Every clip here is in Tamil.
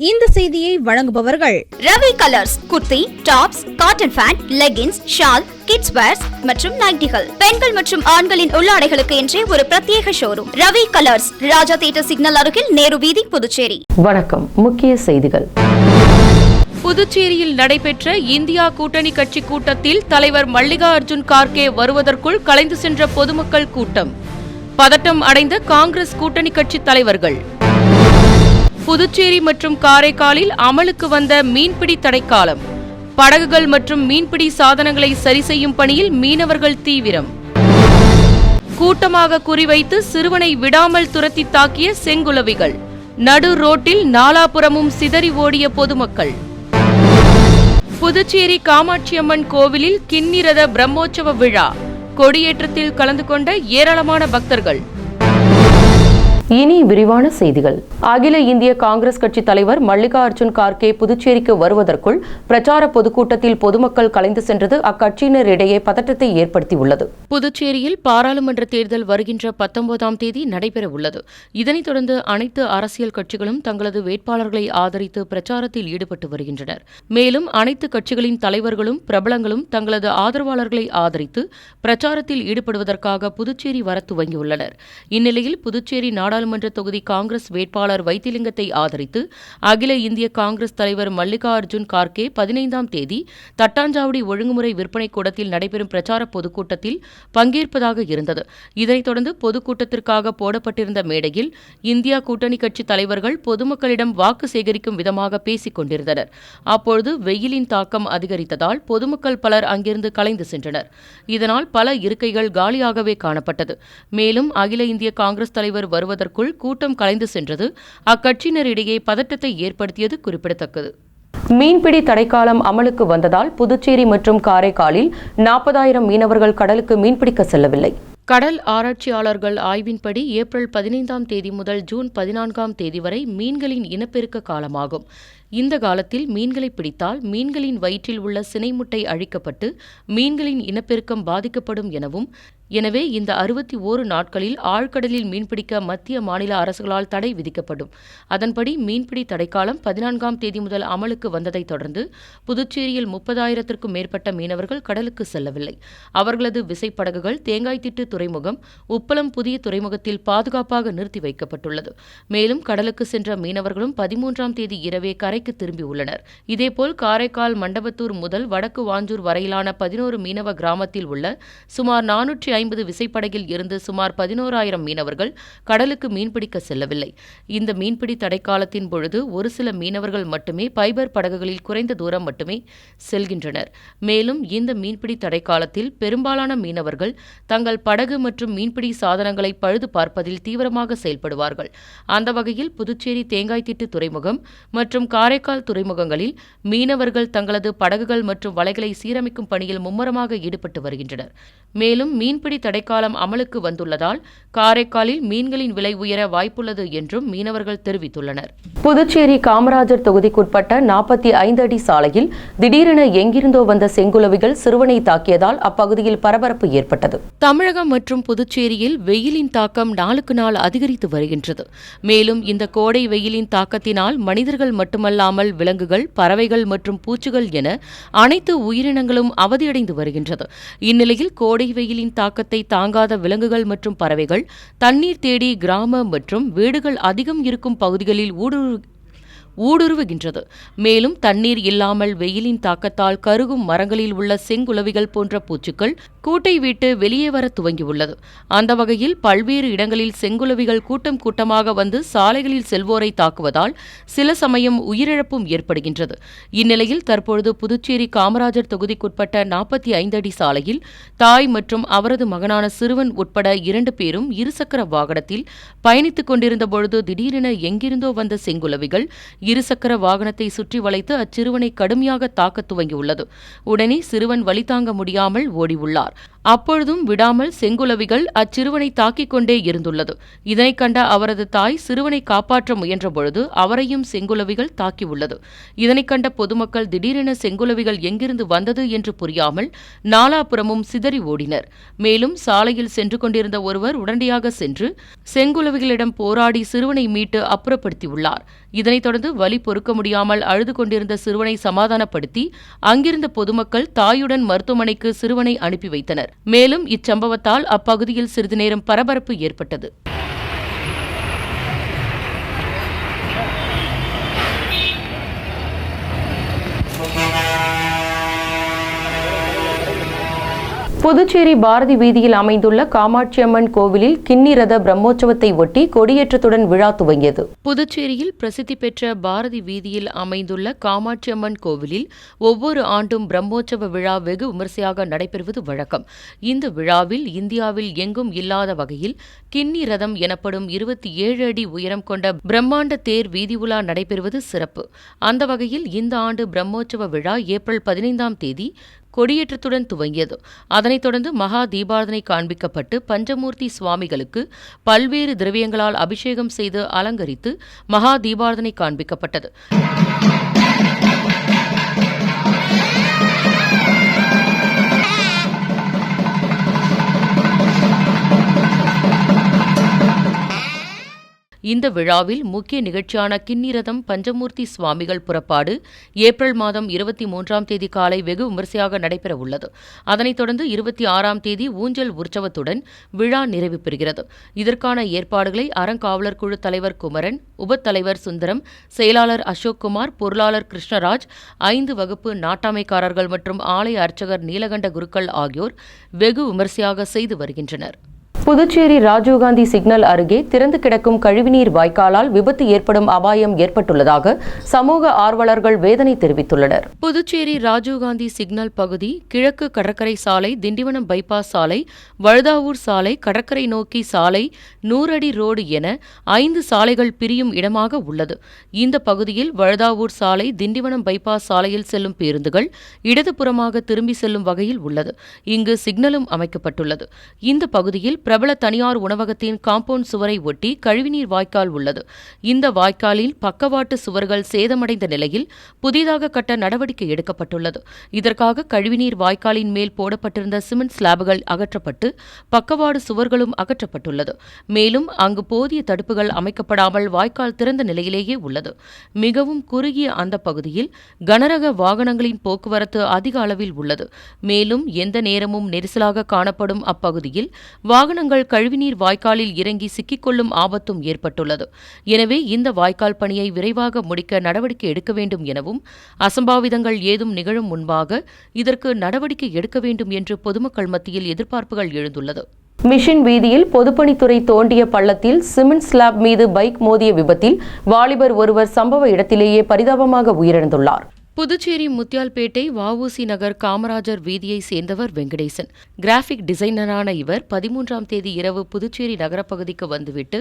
இந்த செய்தியை வழங்குபவர்கள் Ravi Colours. Kurti, tops, cotton pant, leggings, shawl, kids wears மற்றும் நைட்டிகள், பெண்கள் மற்றும் ஆண்களின் உள்ளாடைகளுக்கு என்றே ஒரு பிரத்யேக showroom. Ravi Colours, Raja theatre signal அருகில், நேரு வீதி, புதுச்சேரி. வணக்கம். முக்கிய செய்திகள். புதுச்சேரியில் நடைபெற்ற இந்தியா கூட்டணி கட்சி கூட்டத்தில் தலைவர் மல்லிகார்ஜுன் கார்கே வருவதற்குள் கலைந்து சென்ற பொதுமக்கள் கூட்டம். பதட்டம் அடைந்த காங்கிரஸ் கூட்டணி கட்சி தலைவர்கள். புதுச்சேரி மற்றும் காரைக்காலில் அமலுக்கு வந்த மீன்பிடி தடைக்காலம். படகுகள் மற்றும் மீன்பிடி சாதனங்களை சரி செய்யும் பணியில் மீனவர்கள் தீவிரம். கூட்டமாக குறிவைத்து சிறுவனை விடாமல் துரத்தி தாக்கிய செங்குலவிகள். நடு ரோட்டில் நாலாபுறமும் சிதறி ஓடிய பொதுமக்கள். புதுச்சேரி காமாட்சியம்மன் கோவிலில் கிண்ணிரத பிரம்மோற்சவ விழா. கொடியேற்றத்தில் கலந்து கொண்ட ஏராளமான பக்தர்கள். இனி விரிவான செய்திகள். அகில இந்திய காங்கிரஸ் கட்சி தலைவர் மல்லிகார்ஜுன் கார்கே புதுச்சேரிக்கு வருவதற்குள் பிரச்சார பொதுக்கூட்டத்தில் பொதுமக்கள் கலைந்து சென்றது அக்கட்சியினரிடையே பதட்டத்தை ஏற்படுத்தியுள்ளது. புதுச்சேரியில் பாராளுமன்ற தேர்தல் வருகின்ற 19ஆம் தேதி நடைபெறவுள்ளது. இதனைத் தொடர்ந்து அனைத்து அரசியல் கட்சிகளும் தங்களது வேட்பாளர்களை ஆதரித்து பிரச்சாரத்தில் ஈடுபட்டு வருகின்றனர். மேலும் அனைத்து கட்சிகளின் தலைவர்களும் பிரபலங்களும் தங்களது ஆதரவாளர்களை ஆதரித்து பிரச்சாரத்தில் ஈடுபடுவதற்காக புதுச்சேரி வர துவங்கியுள்ளனர். இந்நிலையில் புதுச்சேரி நாடாளுமன்ற தொகுதி காங்கிரஸ் வேட்பாளர் வைத்திலிங்கத்தை ஆதரித்து அகில இந்திய காங்கிரஸ் தலைவர் மல்லிகார்ஜுன் கார்கே 15ஆம் தேதி தட்டாஞ்சாவடி ஒழுங்குமுறை விற்பனை கூடத்தில் நடைபெறும் பிரச்சார பொதுக்கூட்டத்தில் பங்கேற்பதாக இருந்தது. இதனைத் தொடர்ந்து பொதுக்கூட்டத்திற்காக போடப்பட்டிருந்த மேடையில் இந்தியா கூட்டணி கட்சி தலைவர்கள் பொதுமக்களிடம் வாக்கு சேகரிக்கும் விதமாக பேசிக் கொண்டிருந்தனர். அப்பொழுது வெயிலின் தாக்கம் அதிகரித்ததால் பொதுமக்கள் பலர் அங்கிருந்து கலைந்து சென்றனர். இதனால் பல இருக்கைகள் காலியாகவே காணப்பட்டது. மேலும் அகில இந்திய காங்கிரஸ் தலைவர் வருவதற்குள் கூட்டம் கலைந்து சென்றது அக்கட்சியினரிடையே பதட்டத்தை ஏற்படுத்தியது குறிப்பிடத்தக்கது. மீன்பிடி தடைக்காலம் அமலுக்கு வந்ததால் புதுச்சேரி மற்றும் காரைக்காலில் 40,000 மீனவர்கள் கடலுக்கு மீன்பிடிக்க செல்லவில்லை. கடல் ஆராய்ச்சியாளர்கள் ஆய்வின்படி ஏப்ரல் 15ஆம் தேதி முதல் ஜூன் 14ஆம் தேதி வரை மீன்களின் இனப்பெருக்க காலமாகும். இந்த காலத்தில் மீன்களை பிடித்தால் மீன்களின் வயிற்றில் உள்ள சினைமுட்டை அழிக்கப்பட்டு மீன்களின் இனப்பெருக்கம் பாதிக்கப்படும் எனவே இந்த 61 நாட்களில் ஆழ்கடலில் மீன்பிடிக்க மத்திய மாநில அரசுகளால் தடை விதிக்கப்படும். அதன்படி மீன்பிடி தடைக்காலம் 14ஆம் தேதி முதல் அமலுக்கு வந்ததைத் தொடர்ந்து புதுச்சேரியில் 30,000க்கும் மேற்பட்ட மீனவர்கள் கடலுக்கு செல்லவில்லை. அவர்களது விசைப்படகுகள் தேங்காய்திட்டு துறைமுகம், உப்பளம் புதிய துறைமுகத்தில் பாதுகாப்பாக நிறுத்தி வைக்கப்பட்டுள்ளது. மேலும் கடலுக்கு சென்ற மீனவர்களும் 13ஆம் தேதி இரவே கரைக்கு திரும்பியுள்ளனர். இதேபோல் காரைக்கால் மண்டபத்தூர் முதல் வடக்கு வாஞ்சூர் வரையிலான 11 மீனவ கிராமத்தில் உள்ள சுமார் 450 விசைப்படகில் இருந்து சுமார் 11,000 மீனவர்கள் கடலுக்கு மீன்பிடிக்க செல்லவில்லை. இந்த மீன்பிடி தடைக்காலத்தின் பொழுது ஒரு சில மீனவர்கள் மட்டுமே பைபர் படகுகளில் குறைந்த தூரம் மட்டுமே செல்கின்றனர். மேலும் இந்த மீன்பிடி தடைக்காலத்தில் பெரும்பாலான மீனவர்கள் தங்கள் படகு மற்றும் மீன்பிடி சாதனங்களை பழுது பார்ப்பதில் தீவிரமாக செயல்படுவார்கள். அந்த வகையில் புதுச்சேரி தேங்காய்திட்டு துறைமுகம் மற்றும் காரைக்கால் துறைமுகங்களில் மீனவர்கள் தங்களது படகுகள் மற்றும் வலைகளை சீரமைக்கும் பணியில் மும்முரமாக ஈடுபட்டு வருகின்றனர். மேலும் மீன்பிடி தடைக்காலம் அமலுக்கு வந்துள்ளதால் காரைக்காலில் மீன்களின் விலை உயர வாய்ப்புள்ளது என்றும் மீனவர்கள் தெரிவித்துள்ளனர். புதுச்சேரி காமராஜர் தொகுதிக்குட்பட்ட 45 அடி சாலையில் திடீரென எங்கிருந்தோ வந்த செங்குலவிகள் சிறுவனை தாக்கியதால் அப்பகுதியில் பரபரப்பு ஏற்பட்டது. தமிழகம் மற்றும் புதுச்சேரியில் வெயிலின் தாக்கம் நாளுக்கு நாள் அதிகரித்து வருகின்றது. மேலும் இந்த கோடை வெயிலின் தாக்கத்தினால் மனிதர்கள் மட்டுமல்லாமல் விலங்குகள், பறவைகள் மற்றும் பூச்சிகள் என அனைத்து உயிரினங்களும் அவதியடைந்து வருகின்றது. இந்நிலையில் கோடை வெயிலின் தாக்கத்தை தாங்காத விலங்குகள் மற்றும் பறவைகள் தண்ணீர் தேடி கிராம மற்றும் வீடுகள் அதிகம் இருக்கும் பகுதிகளில் ஊடுருவுகின்றது. மேலும் தண்ணீர் இல்லாமல் வெயிலின் தாக்கத்தால் கருகும் மரங்களில் உள்ள செங்குலவிகள் போன்ற பூச்சிகள் கூட்டை விட்டு வெளியே வர துவங்கியுள்ளது. அந்த வகையில் பல்வேறு இடங்களில் செங்குலவிகள் கூட்டம் கூட்டமாக வந்து சாலைகளில் செல்வோரை தாக்குவதால் சில சமயம் உயிரிழப்பும் ஏற்படுகின்றது. இந்நிலையில் தற்பொழுது புதுச்சேரி காமராஜர் தொகுதிக்குட்பட்ட 45 அடி சாலையில் தாய் மற்றும் அவரது மகனான சிறுவன் உட்பட 2 பேரும் இருசக்கர வாகனத்தில் பயணித்துக் கொண்டிருந்த பொழுது திடீரென எங்கிருந்தோ வந்த செங்குலவிகள் இருசக்கர வாகனத்தை சுற்றி வளைத்து அச்சிறுவனை கடுமையாக தாக்க துவங்கியுள்ளது. உடனே சிறுவன் வலி தாங்க முடியாமல் ஓடியுள்ளார். அப்பொழுதும் விடாமல் செங்குலவிகள் அச்சிறுவனை தாக்கிக் கொண்டே இருந்துள்ளது. இதனைக் கண்ட அவரது தாய் சிறுவனை காப்பாற்ற முயன்றபொழுது அவரையும் செங்குலவிகள் தாக்கியுள்ளது. இதனைக் கண்ட பொதுமக்கள் திடீரென செங்குலவிகள் எங்கிருந்து வந்தது என்று புரியாமல் நாலாபுறமும் சிதறி ஓடினர். மேலும் சாலையில் சென்று கொண்டிருந்த ஒருவர் உடனடியாக சென்று செங்குலவிகளிடம் போராடி சிறுவனை மீட்டு அப்புறப்படுத்தியுள்ளார். இதனைத் தொடர்ந்து வலி பொறுக்க முடியாமல் அழுது கொண்டிருந்த சிறுவனை சமாதானப்படுத்தி அங்கிருந்த பொதுமக்கள் தாயுடன் மருத்துவமனைக்கு சிறுவனை அனுப்பி வைத்தனர். மேலும் இச்சம்பவத்தால் அப்பகுதியில் சிறிது நேரம் பரபரப்பு ஏற்பட்டது. புதுச்சேரி பாரதி வீதியில் அமைந்துள்ள காமாட்சியம்மன் கோவிலில் கிண்ணி ரத பிரம்மோற்சவத்தை ஒட்டி கொடியேற்றத்துடன் விழா துவங்கியது. புதுச்சேரியில் பிரசித்தி பெற்ற பாரதி வீதியில் அமைந்துள்ள காமாட்சியம்மன் கோவிலில் ஒவ்வொரு ஆண்டும் பிரம்மோற்சவ விழா வெகு விமரிசையாக நடைபெறுவது வழக்கம். இந்த விழாவில் இந்தியாவில் எங்கும் இல்லாத வகையில் கிண்ணி ரதம் எனப்படும் 27 அடி உயரம் கொண்ட பிரம்மாண்ட தேர் வீதி உலா நடைபெறுவது சிறப்பு. அந்த வகையில் இந்த ஆண்டு பிரம்மோற்சவ விழா ஏப்ரல் 15ஆம் தேதி கொடியேற்றத்துடன் துவங்கியது. அதனைத் தொடர்ந்து மகா தீபாரதனை காண்பிக்கப்பட்டு பஞ்சமூர்த்தி சுவாமிகளுக்கு பல்வேறு திரவியங்களால் அபிஷேகம் செய்து அலங்கரித்து மகா தீபாரதனை காண்பிக்கப்பட்டது. இந்த விழாவில் முக்கிய நிகழ்ச்சியான கிண்ணிரதம் பஞ்சமூர்த்தி சுவாமிகள் புறப்பாடு ஏப்ரல் மாதம் 23ஆம் தேதி காலை வெகு விமரிசையாக நடைபெறவுள்ளது. அதனைத் தொடர்ந்து 26ஆம் தேதி ஊஞ்சல் உற்சவத்துடன் விழா நிறைவு பெறுகிறது. இதற்கான ஏற்பாடுகளை அறங்காவலர் குழு தலைவர் குமரன், உபத்தலைவர் சுந்தரம், செயலாளர் அசோக்குமார், பொருளாளர் கிருஷ்ணராஜ், 5 வகுப்பு நாட்டாமைக்காரர்கள் மற்றும் ஆலய அர்ச்சகர் நீலகண்ட குருக்கள் ஆகியோர் வெகு விமரிசையாக செய்து வருகின்றனர். புதுச்சேரி ராஜீவ்காந்தி சிக்னல் அருகே திறந்து கிடக்கும் கழிவுநீர் வாய்க்காலால் விபத்து ஏற்படும் அபாயம் ஏற்பட்டுள்ளதாக சமூக ஆர்வலர்கள் வேதனை தெரிவித்துள்ளனர். புதுச்சேரி ராஜீவ்காந்தி சிக்னல் பகுதி கிழக்கு கடற்கரை சாலை, திண்டிவனம் பைபாஸ் சாலை, வழுதாவூர் சாலை, கடற்கரை நோக்கி சாலை, 100 அடி ரோடு என 5 சாலைகள் பிரியும் இடமாக உள்ளது. இந்த பகுதியில் வழுதாவூர் சாலை, திண்டிவனம் பைபாஸ் சாலையில் செல்லும் பேருந்துகள் இடதுபுறமாக திரும்பி செல்லும் வகையில் உள்ளது. இங்கு சிக்னலும் அமைக்கப்பட்டுள்ளது. இந்த பகுதியில் பிரபல தனியார் உணவகத்தின் காம்பவுண்ட் சுவரை ஒட்டி கழிவுநீர் வாய்க்கால் உள்ளது. இந்த வாய்க்காலில் பக்கவாட்டு சுவர்கள் சேதமடைந்த நிலையில் புதிதாக கட்ட நடவடிக்கை எடுக்கப்பட்டுள்ளது. இதற்காக கழிவுநீர் வாய்க்காலின் மேல் போடப்பட்டிருந்த சிமெண்ட் ஸ்லாபுகள் அகற்றப்பட்டு பக்கவாடு சுவர்களும் அகற்றப்பட்டுள்ளது. மேலும் அங்கு போதிய தடுப்புகள் அமைக்கப்படாமல் வாய்க்கால் திறந்த நிலையிலேயே உள்ளது. மிகவும் குறுகிய அந்த பகுதியில் கனரக வாகனங்களின் போக்குவரத்து அதிக அளவில் உள்ளது. மேலும் எந்த நேரமும் நெரிசலாக காணப்படும் அப்பகுதியில் வாகனங்கள் கழிவுநீர் வாய்க்காலில் இறங்கி சிக்கிக்கொள்ளும் ஆபத்தும் ஏற்பட்டுள்ளது. எனவே இந்த வாய்க்கால் பணியை விரைவாக முடிக்க நடவடிக்கை எடுக்க வேண்டும் எனவும், அசம்பாவிதங்கள் ஏதும் நிகழும் முன்பாக இதற்கு நடவடிக்கை எடுக்க வேண்டும் என்று பொதுமக்கள் மத்தியில் எதிர்பார்ப்புகள் எழுந்துள்ளது. மிஷின் வீதியில் பொதுப்பணித்துறை தோண்டிய பள்ளத்தில் சிமெண்ட் ஸ்லாப் மீது பைக் மோதிய விபத்தில் வாலிபர் ஒருவர் சம்பவ இடத்திலேயே பரிதாபமாக உயிரிழந்துள்ளார். புதுச்சேரி முத்தியால்பேட்டை வ.உ.சி. நகர் காமராஜர் வீதியை சேர்ந்தவர் வெங்கடேசன். கிராஃபிக் டிசைனரான இவர் 13ஆம் தேதி இரவு புதுச்சேரி நகரப்பகுதிக்கு வந்துவிட்டு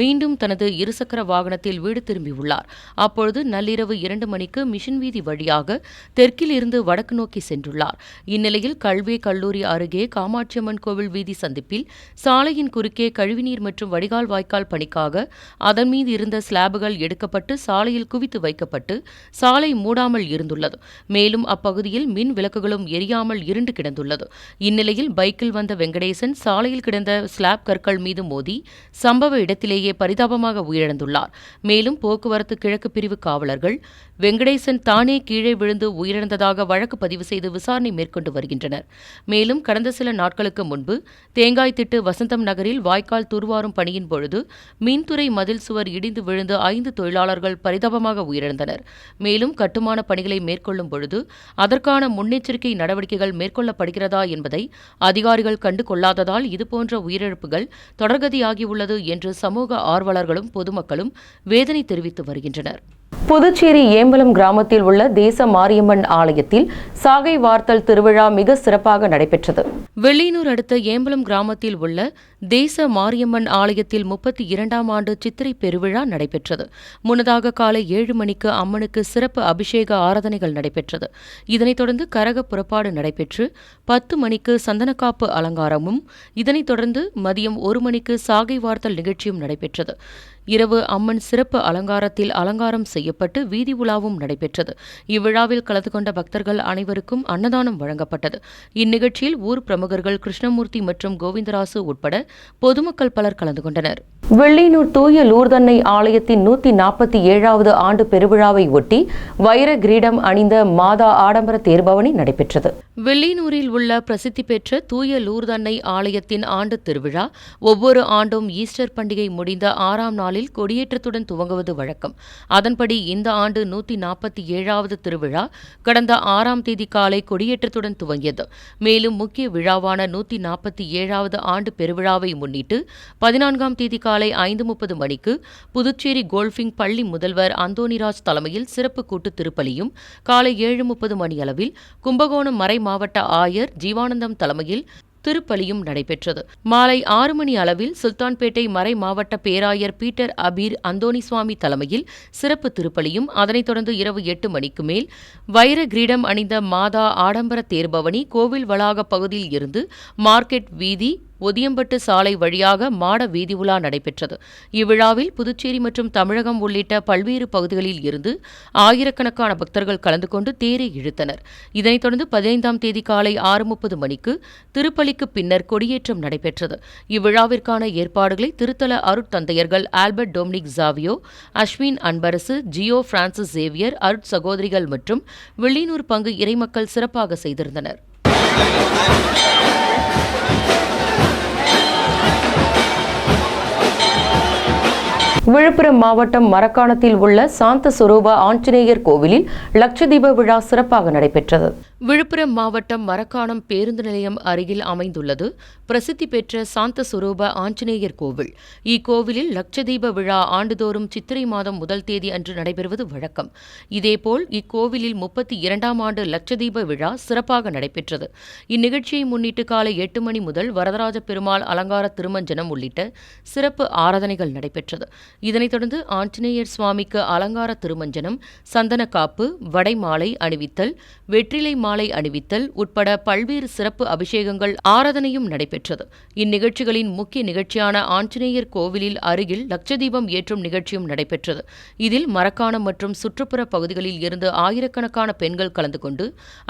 மீண்டும் தனது இருசக்கர வாகனத்தில் வீடு திரும்பியுள்ளார். அப்பொழுது நள்ளிரவு 2 மணிக்கு மிஷின் வீதி வழியாக தெற்கில் இருந்து வடக்கு நோக்கி சென்றுள்ளார். இந்நிலையில் கல்வே கல்லூரி அருகே காமாட்சியம்மன் கோவில் வீதி சந்திப்பில் சாலையின் குறுக்கே கழிவுநீர் மற்றும் வடிகால் வாய்க்கால் பணிக்காக அதன் மீது இருந்த ஸ்லாபுகள் எடுக்கப்பட்டு சாலையில் குவித்து வைக்கப்பட்டு சாலை மூடாமல் இருந்துள்ளது. மேலும் அப்பகுதியில் மின் விளக்குகளும் எரியாமல் இருண்டு கிடந்துள்ளது. இந்நிலையில் பைக்கில் வந்த வெங்கடேசன் சாலையில் கிடந்த ஸ்லாப் கற்கள் மீது மோதி சம்பவ இடத்திலேயே பரிதாபமாக உயிரிழந்துள்ளார். மேலும் போக்குவரத்து கிழக்கு பிரிவு காவலர்கள் வெங்கடேசன் தானே கீழே விழுந்து உயிரிழந்ததாக வழக்கு பதிவு செய்து விசாரணை மேற்கொண்டு வருகின்றனர். மேலும் கடந்த சில நாட்களுக்கு முன்பு தேங்காய்திட்டு வசந்தம் நகரில் வாய்க்கால் தூர்வாரும் பணியின் பொழுது மின்துறை மதில் சுவர் இடிந்து விழுந்து 5 தொழிலாளர்கள் பரிதாபமாக உயிரிழந்தனர். மேலும் கட்டுமான பணிகளை மேற்கொள்ளும் பொழுது அதற்கான முன்னெச்சரிக்கை நடவடிக்கைகள் மேற்கொள்ளப்படுகிறதா என்பதை அதிகாரிகள் கண்டு கொள்ளாததால் இதுபோன்ற உயிரிழப்புகள் தொடர்கதியாகியுள்ளது என்று சமூக ஆர்வலர்களும் பொதுமக்களும் வேதனை தெரிவித்து வருகின்றனர். புதுச்சேரி ஏம்பலம் கிராமத்தில் உள்ள தேச மாரியம்மன் ஆலயத்தில் சாகை வார்த்தல் திருவிழா மிக சிறப்பாக நடைபெற்றது. வெள்ளியனூர் அடுத்த ஏம்பலம் கிராமத்தில் உள்ள தேச மாரியம்மன் ஆலயத்தில் 32ஆம் ஆண்டு சித்திரை பெருவிழா நடைபெற்றது. முன்னதாக காலை 7 மணிக்கு அம்மனுக்கு சிறப்பு அபிஷேக ஆராதனைகள் நடைபெற்றது. இதனைத் தொடர்ந்து கரக புறப்பாடு நடைபெற்று 10 மணிக்கு சந்தனக்காப்பு அலங்காரமும், இதனைத் தொடர்ந்து மதியம் 1 மணிக்கு சாகை வார்த்தல் நிகழ்ச்சியும் நடைபெற்றது. இரவு அம்மன் சிறப்பு அலங்காரத்தில் அலங்காரம் செய்யப்பட்டு வீதி உலாவும் நடைபெற்றது. இவ்விழாவில் கலந்து கொண்ட பக்தர்கள் அனைவருக்கும் அன்னதானம் வழங்கப்பட்டது. இந்நிகழ்ச்சியில் ஊர் பிரமுகர்கள் கிருஷ்ணமூர்த்தி மற்றும் கோவிந்தராசு உட்பட பொதுமக்கள் பலர் கலந்து கொண்டனர். வெள்ளியனூர் தூய லூர்தன்னை ஆலயத்தின் 147வது ஆண்டு பெருவிழாவை ஒட்டி வைர கிரீடம் அணிந்த மாதா ஆடம்பர தேர்பவனி நடைபெற்றது. வெள்ளியனூரில் உள்ள பிரசித்தி பெற்ற தூய லூர்தன்னை ஆலயத்தின் ஆண்டு திருவிழா ஒவ்வொரு ஆண்டும் ஈஸ்டர் பண்டிகை முடிந்த 6ஆம் நாளில் கொடியேற்றத்துடன் துவங்குவது வழக்கம். அதன்படி இந்த ஆண்டு 147வது திருவிழா கடந்த 6ஆம் தேதி காலை கொடியேற்றத்துடன் துவங்கியது. மேலும் முக்கிய விழாவான 147வது ஆண்டு பெருவிழாவை முன்னிட்டு 14ஆம் தேதி காலை 5:30 மணிக்கு புதுச்சேரி கோல்ஃபிங் பள்ளி முதல்வர் அந்தோணிராஜ் தலைமையில் சிறப்பு கூட்டு திருப்பலியும், காலை 7:30 மணியளவில் கும்பகோணம் மறை மாவட்ட ஆயர் ஜீவானந்தம் தலைமையில் திருப்பலியும் நடைபெற்றது. மாலை 6 மணி அளவில் சுல்தான்பேட்டை மறை மாவட்ட பேராயர் பீட்டர் அபீர் அந்தோணிசுவாமி தலைமையில் சிறப்பு திருப்பலியும், அதனைத் தொடர்ந்து இரவு 8 மணிக்கு மேல் வைர கிரீடம் அணிந்த மாதா ஆடம்பர தேர்பவனி கோவில் வளாக பகுதியில் இருந்து மார்க்கெட் வீதி ஒதியம்பட்டு சாலை வழியாக மாட வீதி உலா நடைபெற்றது. இவ்விழாவில் புதுச்சேரி மற்றும் தமிழகம் உள்ளிட்ட பல்வேறு பகுதிகளில் இருந்து ஆயிரக்கணக்கான பக்தர்கள் கலந்து கொண்டு தேரை இழுத்தனர். இதனைத் தொடர்ந்து 15ஆம் தேதி காலை 6:30 மணிக்கு திருப்பலிக்கு பின்னர் கொடியேற்றம் நடைபெற்றது. இவ்விழாவிற்கான ஏற்பாடுகளை திருத்தல அருட்தந்தையர்கள் Albert Dominic Javio, Ashwin Anbarasu, Gio Francis Xavier, அருட் சகோதரிகள் மற்றும் வெள்ளியனூர் பங்கு இறைமக்கள் சிறப்பாக செய்திருந்தனர். விழுப்புரம் மாவட்டம் மரக்காணத்தில் உள்ள சாந்த சுரூப ஆஞ்சநேயர் கோவிலில் லட்சதீப விழா சிறப்பாக நடைபெற்றது. விழுப்புரம் மாவட்டம் மரக்காணம் பேருந்து நிலையம் அருகில் அமைந்துள்ளது பிரசித்தி பெற்ற சாந்த சுரூப ஆஞ்சநேயர் கோவில். இக்கோவிலில் லட்சதீப விழா ஆண்டுதோறும் சித்திரை மாதம் 1 தேதி அன்று நடைபெறுவது வழக்கம். இதேபோல் இக்கோவிலில் 32ஆம் ஆண்டு லட்சதீப விழா சிறப்பாக நடைபெற்றது. இந்நிகழ்ச்சியை முன்னிட்டு காலை 8 மணி முதல் வரதராஜ பெருமாள் அலங்கார திருமஞ்சனம் உள்ளிட்ட சிறப்பு ஆராதனைகள் நடைபெற்றது. இதனைத் தொடர்ந்து ஆஞ்சநேயர் சுவாமிக்கு அலங்கார திருமஞ்சனம், சந்தன காப்பு, வடைமாலை அணிவித்தல், வெற்றிலை மாலை அணிவித்தல் உட்பட பல்வேறு சிறப்பு அபிஷேகங்கள் ஆராதனையும் நடைபெற்றது. இந்நிகழ்ச்சிகளின் முக்கிய நிகழ்ச்சியான ஆஞ்சநேயர் கோவிலில் அருகில் லட்சதீபம் ஏற்றும் நிகழ்ச்சியும் நடைபெற்றது. இதில் மரக்காணம் மற்றும் சுற்றுப்புற பகுதிகளில் இருந்து ஆயிரக்கணக்கான பெண்கள் கலந்து கொண்டு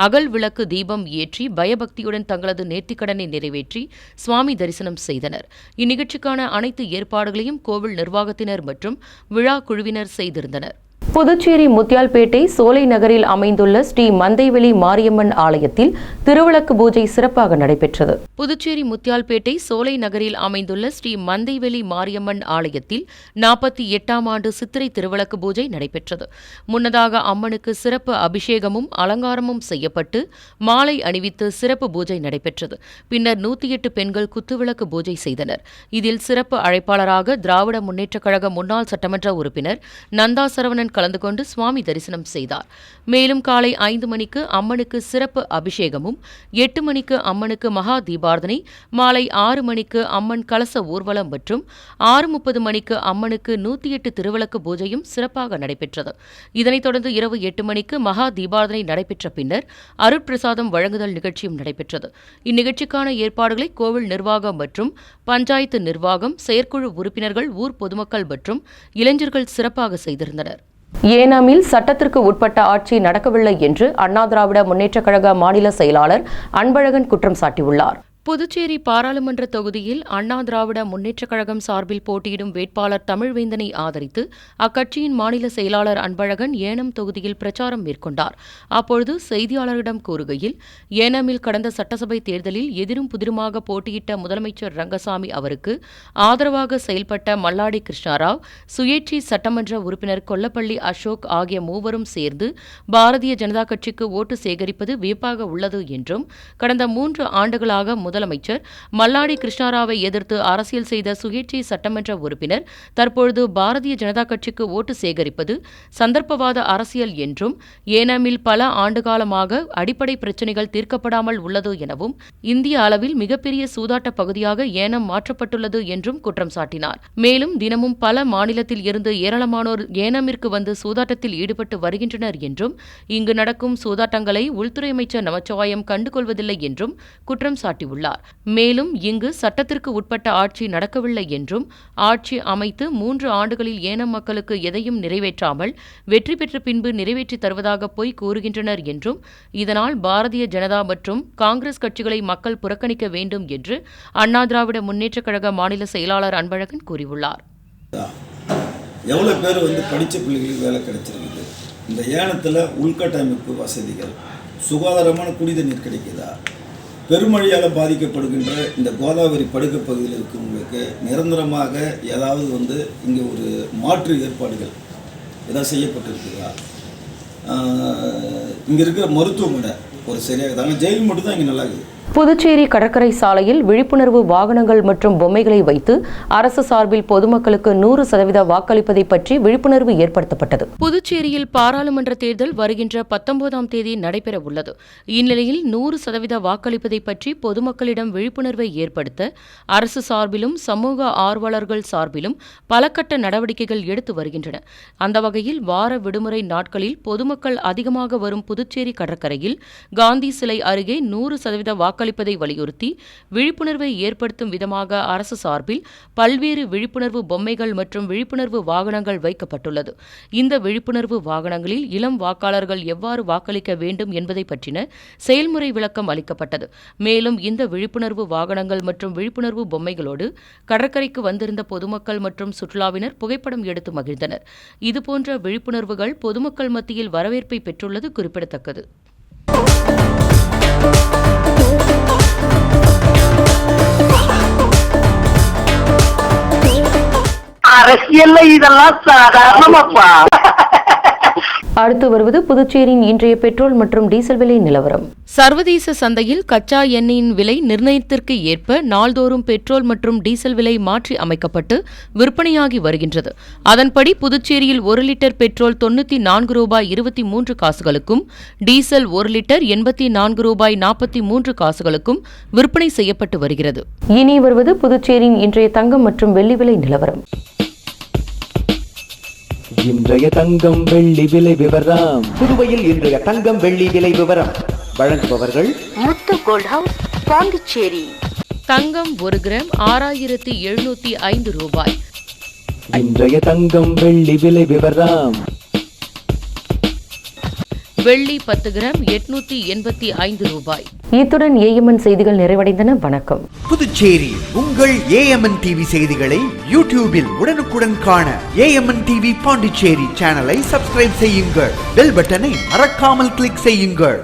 அகல் விளக்கு தீபம் ஏற்றி பயபக்தியுடன் தங்களது நேர்த்திக்கடனை நிறைவேற்றி சுவாமி தரிசனம் செய்தனர். இந்நிகழ்ச்சிக்கான அனைத்து ஏற்பாடுகளையும் கோவில் நிர்வாகத்தினர் மற்றும் விழா குழுவினர் செய்திருந்தனர். புதுச்சேரி முத்தியால்பேட்டை சோலை நகரில் அமைந்துள்ள ஸ்ரீ மந்தைவெளி மாரியம்மன் ஆலயத்தில் திருவிளக்கு பூஜை சிறப்பாக நடைபெற்றது. புதுச்சேரி முத்தியால்பேட்டை சோலை நகரில் அமைந்துள்ள ஸ்ரீ மந்தைவெளி மாரியம்மன் ஆலயத்தில் 48ஆம் ஆண்டு சித்திரை திருவிளக்கு பூஜை நடைபெற்றது. முன்னதாக அம்மனுக்கு சிறப்பு அபிஷேகமும் அலங்காரமும் செய்யப்பட்டு மாலை அணிவித்து சிறப்பு பூஜை நடைபெற்றது. பின்னர் 108 பெண்கள் குத்துவிளக்கு பூஜை செய்தனர். இதில் சிறப்பு அழைப்பாளராக திராவிட முன்னேற்றக் கழக முன்னாள் சட்டமன்ற உறுப்பினர் நந்தா சரவணன் கலந்து கொண்டு சுவாமி தரிசனம் செய்தார். மேலும் காலை 5 மணிக்கு அம்மனுக்கு சிறப்பு அபிஷேகமும், 8 மணிக்கு அம்மனுக்கு மகா தீபார்த்தனை, மாலை 6 மணிக்கு அம்மன் கலச ஊர்வலம் மற்றும் 6:30 மணிக்கு அம்மனுக்கு 108 திருவிளக்கு பூஜையும் சிறப்பாக நடைபெற்றது. இதனைத் தொடர்ந்து இரவு 8 மணிக்கு மகா தீபார்த்தனை நடைபெற்ற பின்னர் அருட்பிரசாதம் வழங்குதல் நிகழ்ச்சியும் நடைபெற்றது. இந்நிகழ்ச்சிக்கான ஏற்பாடுகளை கோவில் நிர்வாகம் மற்றும் பஞ்சாயத்து நிர்வாகம், செயற்குழு உறுப்பினர்கள், ஊர் பொதுமக்கள் மற்றும் இளைஞர்கள் சிறப்பாக செய்திருந்தனர். ஏனாமில் சட்டத்திற்கு உட்பட்ட ஆட்சி நடக்கவில்லை என்று அண்ணா திராவிட முன்னேற்றக் கழக மாநில செயலாளர் அன்பழகன் குற்றம் சாட்டியுள்ளார். புதுச்சேரி பாராளுமன்ற தொகுதியில் அண்ணா திராவிட முன்னேற்றக் கழகம் சார்பில் போட்டியிடும் வேட்பாளர் தமிழ்வேந்தனை ஆதரித்து அக்கட்சியின் மாநில செயலாளர் அன்பழகன் ஏனம் தொகுதியில் பிரச்சாரம் மேற்கொண்டார். அப்பொழுது செய்தியாளர்களிடம் கூறுகையில், ஏனாமில் கடந்த சட்டசபை தேர்தலில் எதிரும் புதிருமாக போட்டியிட்ட முதலமைச்சர் ரங்கசாமி அவருக்கு ஆதரவாக செயல்பட்ட மல்லாடி கிருஷ்ணாராவ், சுயேட்சை சட்டமன்ற உறுப்பினர் கொல்லப்பள்ளி அசோக் ஆகிய மூவரும் சேர்ந்து பாரதிய ஜனதா கட்சிக்கு ஓட்டு சேகரிப்பது வியப்பாக உள்ளது என்றும், கடந்த 3 ஆண்டுகளாக முதலமைச்சர் மல்லாடி கிருஷ்ணாராவை எதிர்த்து அரசியல் செய்த சுயேட்சை சட்டமன்ற உறுப்பினர் தற்பொழுது பாரதிய ஜனதா கட்சிக்கு ஓட்டு சேகரிப்பது சந்தர்ப்பவாத அரசியல் என்றும், ஏனாமில் பல ஆண்டுகாலமாக அடிப்படை பிரச்சினைகள் தீர்க்கப்படாமல் உள்ளது எனவும், இந்திய அளவில் மிகப்பெரிய சூதாட்ட பகுதியாக ஏனம் மாற்றப்பட்டுள்ளது என்றும் குற்றம் சாட்டினார். மேலும் தினமும் பல மாநிலத்தில் இருந்து ஏராளமானோர் ஏனாமிற்கு வந்து சூதாட்டத்தில் ஈடுபட்டு வருகின்றனர் என்றும், இங்கு நடக்கும் சூதாட்டங்களை உள்துறை அமைச்சர் நமச்சிவாயம் கண்டுகொள்வதில்லை என்றும் குற்றம் சாட்டியுள்ளார். கூறியுள்ளார். மேலும் இங்கு சட்டத்திற்கு உட்பட்ட ஆட்சி நடக்கவில்லை என்றும், ஆட்சி அமைத்து 3 ஆண்டுகளில் ஏனம் மக்களுக்கு எதையும் நிறைவேற்றாமல் வெற்றி பெற்ற பின்பு நிறைவேற்றி தருவதாக பொய் கூறுகின்றனர் என்றும், இதனால் பாரதிய ஜனதா மற்றும் காங்கிரஸ் கட்சிகளை மக்கள் புறக்கணிக்க வேண்டும் என்று அண்ணா திராவிட முன்னேற்றக் கழக மாநில செயலாளர் அன்பழகன் கூறியுள்ளார். எவ்வளோ பேர் படித்த பிள்ளைகளுக்கு வேலை கிடைச்சிருக்குது? இந்த ஏனத்தில் உள்கட்டமைப்பு வசதிகள், சுகாதாரமான குடிநீர் கிடைக்குதா? பெருமழையால் பாதிக்கப்படுகின்ற இந்த கோதாவரி படுகை பகுதியில் இருக்கிறவங்களுக்கு நிரந்தரமாக ஏதாவது இங்கே ஒரு மாற்று ஏற்பாடுகள் ஏதாவது செய்யப்பட்டிருக்குதா? இங்கே இருக்கிற மருத்துவமனை ஒரு சரியாக தாங்க, ஜெயில் மட்டும் தான் இங்கே நல்லா இருக்குது. புதுச்சேரி கடற்கரை சாலையில் விழிப்புணர்வு வாகனங்கள் மற்றும் பொம்மைகளை வைத்து அரசு சார்பில் பொதுமக்களுக்கு 100% வாக்களிப்பதை பற்றி விழிப்புணர்வு ஏற்படுத்தப்பட்டது. புதுச்சேரியில் பாராளுமன்ற தேர்தல் வருகின்ற 19ஆம் தேதி நடைபெற உள்ளது. இந்நிலையில் 100% வாக்களிப்பதை பற்றி பொதுமக்களிடம் விழிப்புணர்வை ஏற்படுத்த அரசு சார்பிலும் சமூக ஆர்வலர்கள் சார்பிலும் பல கட்ட நடவடிக்கைகள் எடுத்து வருகின்றன. அந்த வகையில் வார விடுமுறை நாட்களில் பொதுமக்கள் அதிகமாக வரும் புதுச்சேரி கடற்கரையில் காந்தி சிலை அருகே 100% வாக்களிப்பதை வலியுறுத்தி விழிப்புணர்வை ஏற்படுத்தும் விதமாக அரசு சார்பில் பல்வேறு விழிப்புணர்வு பொம்மைகள் மற்றும் விழிப்புணர்வு வாகனங்கள் வைக்கப்பட்டுள்ளது. இந்த விழிப்புணர்வு வாகனங்களில் இளம் வாக்காளர்கள் எவ்வாறு வாக்களிக்க வேண்டும் என்பதை பற்றின செயல்முறை விளக்கம் அளிக்கப்பட்டது. மேலும் இந்த விழிப்புணர்வு வாகனங்கள் மற்றும் விழிப்புணர்வு பொம்மைகளோடு கடற்கரைக்கு வந்திருந்த பொதுமக்கள் மற்றும் சுற்றுலாவினர் புகைப்படம் எடுத்து மகிழ்ந்தனர். இதுபோன்ற விழிப்புணர்வுகள் பொதுமக்கள் மத்தியில் வரவேற்பை பெற்றுள்ளது குறிப்பிடத்தக்கது. அரசியல்ல இதெல்லாம் சாதாரணமாப்பா. அடுத்து வருவது புதுச்சேரியின் இன்றைய பெட்ரோல் மற்றும் டீசல் விலை நிலவரம். சர்வதேச சந்தையில் கச்சா எண்ணெயின் விலை நிர்ணயத்திற்கு ஏற்ப நாள்தோறும் பெட்ரோல் மற்றும் டீசல் விலை மாற்றி அமைக்கப்பட்டு விற்பனையாகி வருகின்றது. அதன்படி புதுச்சேரியில் 1 லிட்டர் பெட்ரோல் 94 ரூபாய் 23 காசுகளுக்கும், டீசல் 1 லிட்டர் 84 ரூபாய் 43 காசுகளுக்கும் விற்பனை செய்யப்பட்டு வருகிறது. இனி வருவது புதுச்சேரியின் இன்றைய தங்கம் மற்றும் வெள்ளி விலை நிலவரம். இன்றைய தங்கம் வெள்ளி விலை விவரம். புதுவையில் இன்றைய தங்கம் வெள்ளி விலை விவரம் வழங்குபவர்கள் முத்து கோல்ட் ஹவுஸ், பாண்டிச்சேரி. தங்கம் 1 கிராம் 6705 ரூபாய். இன்றைய தங்கம் வெள்ளி விலை விவரம். வெள்ளி 10 கிராம் 885 ரூபாய். இத்துடன் ஏஎம்என் செய்திகள் நிறைவடைந்தன. வணக்கம். புதுச்சேரி உங்கள் ஏஎம்என் டிவி செய்திகளை யூடியூபில் உடனுக்குடன் காண ஏஎம்என் டிவி பாண்டிச்சேரி சேனலை சப்ஸ்கிரைப் செய்யுங்கள். பெல் பட்டனை மறக்காமல் கிளிக் செய்யுங்கள்.